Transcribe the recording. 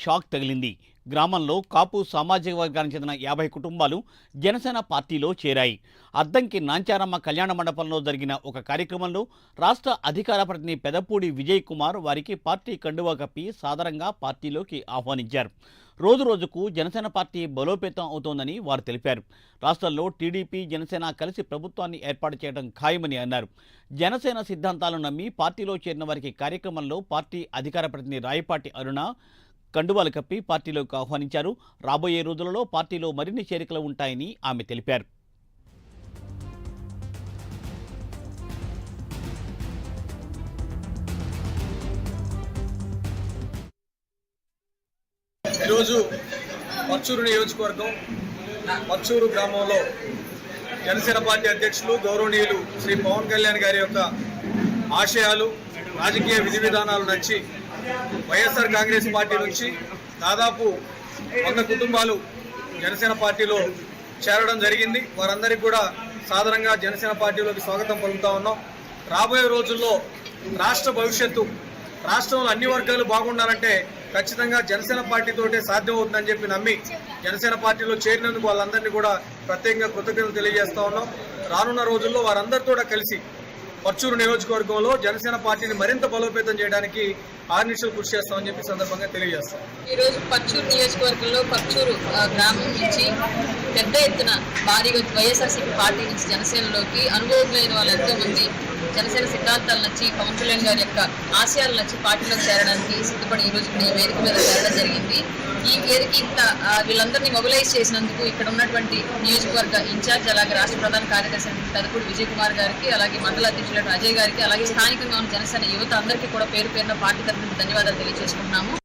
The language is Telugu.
షాక్ తగిలింది. గ్రామంలో కాపు సామాజిక వర్గానికి చెందిన 50 కుటుంబాలు జనసేన పార్టీలో చేరాయి. అద్దంకి నాంచారమ్మ కళ్యాణ మండపంలో జరిగిన ఒక కార్యక్రమంలో రాష్ట్ర అధికార ప్రతినిధి పెదపూడి విజయ్ కుమార్ వారికి పార్టీ కండువా కప్పి సాదరంగా పార్టీలోకి ఆహ్వానించారు. రోజురోజుకు జనసేన పార్టీ బలోపేతం అవుతోందని వారు తెలిపారు. రాష్ట్రంలో టీడీపీ జనసేన కలిసి ప్రభుత్వాన్ని ఏర్పాటు చేయడం ఖాయమని అన్నారు. జనసేన సిద్ధాంతాలను నమ్మి పార్టీలో చేరిన వారికి కార్యక్రమంలో పార్టీ అధికార ప్రతినిధి రాయపాటి అరుణ కండువాలు కప్పి పార్టీలోకి ఆహ్వానించారు. రాబోయే రోజులలో పార్టీలో మరిన్ని చేరికలు ఉంటాయని ఆమె తెలిపారు. ఈరోజు పర్చూరు నియోజకవర్గం పర్చూరు గ్రామంలో జనసేన పార్టీ అధ్యక్షులు గౌరవనీయులు శ్రీ పవన్ కళ్యాణ్ గారి యొక్క ఆశయాలు, రాజకీయ విధి విధానాలు నచ్చి వైఎస్ఆర్ కాంగ్రెస్ పార్టీ నుంచి దాదాపు 100 కుటుంబాలు జనసేన పార్టీలో చేరడం జరిగింది. వారందరికీ కూడా సాధారణంగా జనసేన పార్టీలోకి స్వాగతం పలుకుతా ఉన్నాం. రాబోయే రోజుల్లో రాష్ట్ర భవిష్యత్తు, రాష్ట్రంలో అన్ని వర్గాలు బాగుండాలంటే ఖచ్చితంగా జనసేన పార్టీతోటే సాధ్యమవుతుందని చెప్పి నమ్మి జనసేన పార్టీలో చేరినందుకు వాళ్ళందరినీ కూడా ప్రత్యేకంగా కృతజ్ఞతలు తెలియజేస్తా ఉన్నాం. రానున్న రోజుల్లో వారందరితో కూడా కలిసి పర్చూరు నియోజకవర్గంలో జనసేన పార్టీని మరింత బలోపేతం చేయడానికి ఆర్నిషలు కృషి చేస్తామని చెప్పి సందర్భంగా తెలియజేస్తాం. ఈరోజు పర్చూరు నియోజకవర్గంలో పర్చూరు గ్రామం నుంచి పెద్ద ఎత్తున భారీగా వైఎస్ఆర్సీపీ పార్టీ నుంచి జనసేనలోకి అనుభవమైన వాళ్ళు ఎంతో మంది జనసేన సిద్ధాంతాలు నచ్చి పవన్ కళ్యాణ్ గారి యొక్క ఆశయాలు నచ్చి పార్టీలో చేరడానికి సిద్ధపడి ఈ రోజు ఈ వేదిక మీద చేరడం జరిగింది. ఈ వేదిక ఇంత వీళ్ళందరినీ మొబిలైజ్ చేసినందుకు ఇక్కడ ఉన్నటువంటి నియోజకవర్గ ఇన్ఛార్జ్, అలాగే రాష్ట్ర ప్రధాన కార్యదర్శి పెదపూడి విజయ్ కుమార్ గారికి, అలాగే మండల అధ్యక్షులు అజయ్ గారికి, అలాగే స్థానికంగా ఉన్న జనసేన యువత అందరికీ కూడా పేరు పేరున పార్టీ తరఫున ధన్యవాదాలు తెలియజేసుకుంటున్నాము.